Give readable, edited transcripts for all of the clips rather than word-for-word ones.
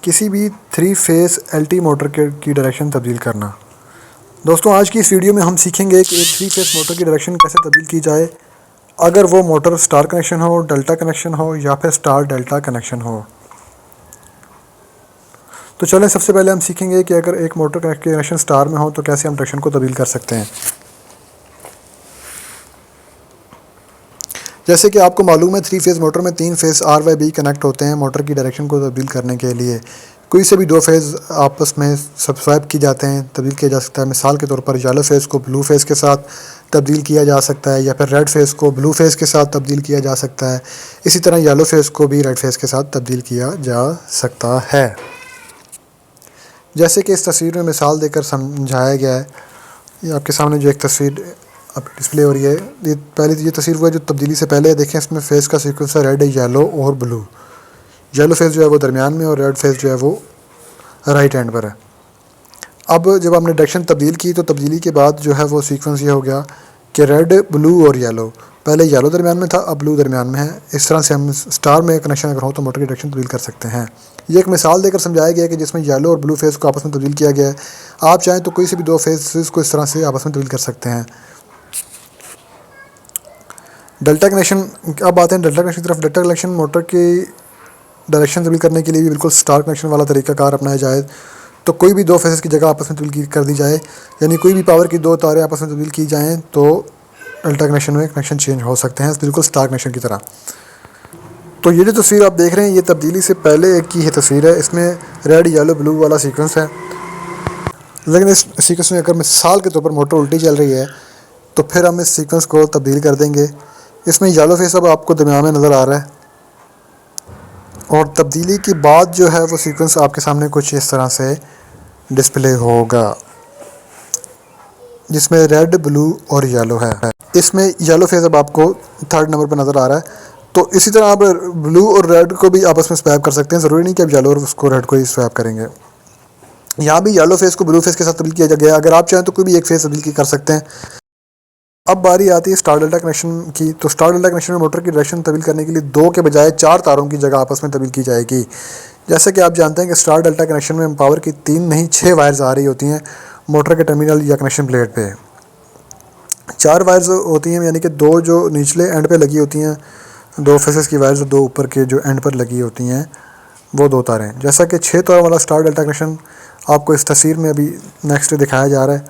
किसी भी 3 face LT motor की डायरेक्शन तब्दील करना। दोस्तों आज की इस वीडियो में हम सीखेंगे कि एक 3 फेस मोटर की डायरेक्शन कैसे तब्दील की जाए, अगर वो मोटर स्टार कनेक्शन हो, डेल्टा कनेक्शन हो या फिर स्टार डेल्टा कनेक्शन हो। तो चलें सबसे पहले हम सीखेंगे कि अगर एक मोटर की कनेक्शन स्टार में हो तो कैसे हम डायरेक्शन को तब्दील कर सकते हैं। जैसे कि आपको मालूम है 3 फेज़ मोटर में 3 phase R Y B connect होते हैं मोटर की डायरेक्शन को तब्दील करने के लिए। कोई से भी 2 फेज़ आपस में स्वैप की जाते हैं, तब्दील किया जा सकता है। मिसाल के तौर पर येलो फेज़ को ब्लू फेज़ के साथ तब्दील किया जा सकता है या फिर रेड फेज़ को ब्लू फेज़ के साथ तब्दील किया जा सकता है। इसी तरह येलो फेज़ को भी रेड फेज़ के साथ तब्दील किया जा सकता है। जैसे कि इस तस्वीर में मिसाल देकर समझाया गया है। ये आपके सामने जो एक तस्वीर अब डिस्प्ले हो रही है, ये पहले ये तस्वीर हुआ जो तब्दीली से पहले है। देखें इसमें फेस का सीक्वेंस है रेड, येलो और ब्लू। येलो फेस जो है वो दरमियान में और रेड फेस जो है वो राइट हैंड पर है। अब जब हमने डायरेक्शन तब्दील की तो तब्दीली के बाद जो है वो सीक्वेंस ये हो गया कि रेड, ब्लू और येलो। पहले येलो दरमियान में था, अब ब्लू दरमियान में है। इस तरह से हम स्टार में कनेक्शन अगर हो तो मोटर की डायरेक्शन तब्दील कर सकते हैं। ये एक मिसाल देकर समझाया गया है कि जिसमें येलो और ब्लू फेस को आपस में तब्दील किया गया है। आप चाहें तो कोई से भी 2 फेसेस को इस तरह से आपस में तब्दील कर सकते हैं। डेल्टा कनेक्शन, अब आते हैं डेल्टा कनेक्शन की तरफ। डेल्टा कनेक्शन मोटर की डायरेक्शन तब्दील करने के लिए भी बिल्कुल स्टार कनेक्शन वाला तरीकाकार अपनाया जाए तो कोई भी 2 फेसेस की जगह आपस में तब्दील कर दी जाए, यानी कोई भी पावर की 2 तारें आपस में तब्दील की जाएँ तो डेल्टा कनेक्शन में कनेक्शन चेंज हो सकते हैं, बिल्कुल स्टार कनेक्शन की तरह। तो ये जो तस्वीर आप देख रहे हैं ये तब्दीली से पहले की है तस्वीर है। इसमें रेड, येलो, ब्लू वाला सीक्वेंस है। लेकिन इस सीक्वेंस में अगर मिसाल के तौर पर मोटर उल्टी चल रही है तो फिर हम इस सीक्वेंस को तब्दील कर देंगे। इसमें येलो फेस अब आपको दरमियान में नज़र आ रहा है और तब्दीली के बाद जो है वो सीक्वेंस आपके सामने कुछ इस तरह से डिस्प्ले होगा, जिसमें रेड, ब्लू और येलो है। इसमें येलो फेस अब आपको 3rd नंबर पर नज़र आ रहा है। तो इसी तरह आप ब्लू और रेड को भी आपस में स्वैप कर सकते हैं। ज़रूरी नहीं कि आप येलो और उसको रेड को ही स्वैप करेंगे। यहाँ भी येलो फेस को ब्लू फेस के साथ तब्दील किया गया। अगर आप चाहें तो कोई भी एक फेस तब्दील कर सकते हैं। अब बारी आती है स्टार डेल्टा कनेक्शन की। तो स्टार डेल्टा कनेक्शन में मोटर की डायरेक्शन तब्दील करने के लिए 2 के बजाय 4 तारों की जगह आपस में तब्दील की जाएगी। जैसे कि आप जानते हैं कि स्टार डेल्टा कनेक्शन में पावर की 3 नहीं 6 वायर्स आ रही होती हैं मोटर के टर्मिनल या कनेक्शन प्लेट पे। 4 वायर्स होती हैं, यानी कि 2 जो निचले एंड पे लगी होती हैं 2 फेसेस की वायर्स, 2 ऊपर के जो एंड पर लगी होती हैं वो 2 तारें। जैसा कि 6 तार वाला स्टार डेल्टा कनेक्शन आपको इस तस्वीर में अभी नेक्स्ट दिखाया जा रहा है।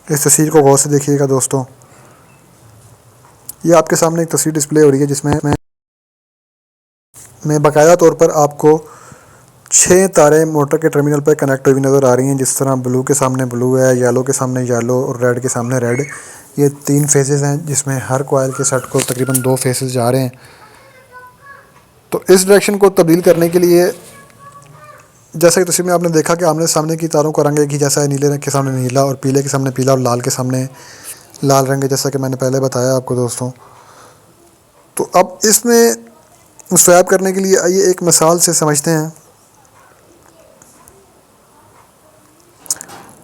इस तस्वीर को गौर से देखिएगा दोस्तों। ये आपके सामने एक तस्वीर डिस्प्ले हो रही है जिसमें मैं बाकायदा तौर पर आपको 6 तारें मोटर के टर्मिनल पर कनेक्ट हुई नज़र आ रही हैं। जिस तरह ब्लू के सामने ब्लू है, येलो के सामने येलो और रेड के सामने रेड। ये 3 फेसेस हैं जिसमें हर कॉइल के सेट को तकरीबन 2 फेसेस जा रहे हैं। तो इस डायरेक्शन को तब्दील करने के लिए जैसा कि तस्वीर में आपने देखा कि आमने सामने की तारों का रंग एक ही जैसा है। नीले रंग के सामने नीला और पीले के सामने पीला और लाल के सामने लाल रंग है, जैसा कि मैंने पहले बताया आपको दोस्तों। तो अब इसमें स्वैप करने के लिए आइए एक मिसाल से समझते हैं।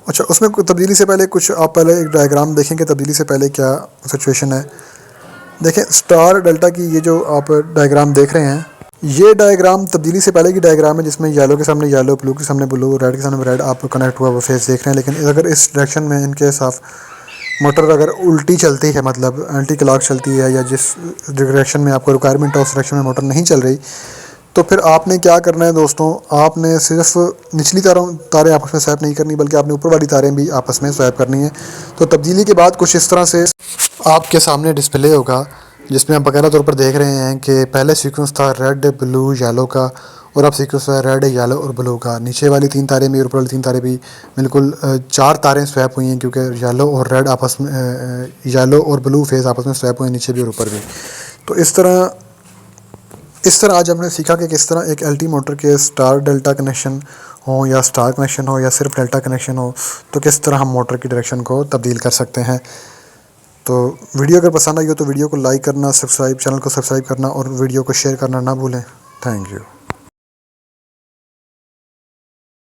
अच्छा, उसमें तब्दीली से पहले कुछ आप पहले एक डायग्राम देखें कि तब्दीली से पहले क्या सिचुएशन है। देखें स्टार डेल्टा की ये जो आप डायग्राम देख रहे हैं, ये डायग्राम तब्दीली से पहले की डायग्राम है जिसमें येलो के सामने येलो, ब्लू के सामने ब्लू, रेड के सामने रेड आप कनेक्ट हुआ वो फेस देख रहे हैं। लेकिन अगर इस डायरेक्शन में इनके साथ मोटर अगर उल्टी चलती है, मतलब एंटी क्लॉक चलती है, या जिस डायरेक्शन में आपको रिक्वायरमेंट है उस डायरेक्शन में मोटर नहीं चल रही, तो फिर आपने क्या करना है दोस्तों, आपने सिर्फ निचली तारें आपस में स्वैप नहीं करनी बल्कि आपने ऊपर वाली तारें भी आपस में स्वैप करनी है। तो तब्दीली के बाद कुछ इस तरह से आपके सामने डिस्प्ले होगा जिसमें आप बाकायदा तौर पर देख रहे हैं कि पहले सीक्वेंस था रेड, ब्लू, येलो का और अब सीक्वेंस है रेड, येलो और ब्लू का। नीचे वाली 3 तारें भी और ऊपर वाली 3 तारें भी बिल्कुल 4 तारें स्वैप हुई हैं क्योंकि येलो और रेड आपस में येलो और ब्लू फेस आपस में स्वैप हुए हैं, नीचे भी और ऊपर भी। तो इस तरह आज हमने सीखा कि किस तरह एक एलटी मोटर के स्टार डेल्टा कनेक्शन हो या स्टार कनेक्शन हो या सिर्फ डेल्टा कनेक्शन हो तो किस तरह हम मोटर की डायरेक्शन को तब्दील कर सकते हैं। तो वीडियो अगर पसंद आई हो तो वीडियो को लाइक करना, चैनल को सब्सक्राइब करना और वीडियो को शेयर करना ना भूलें। Thank you.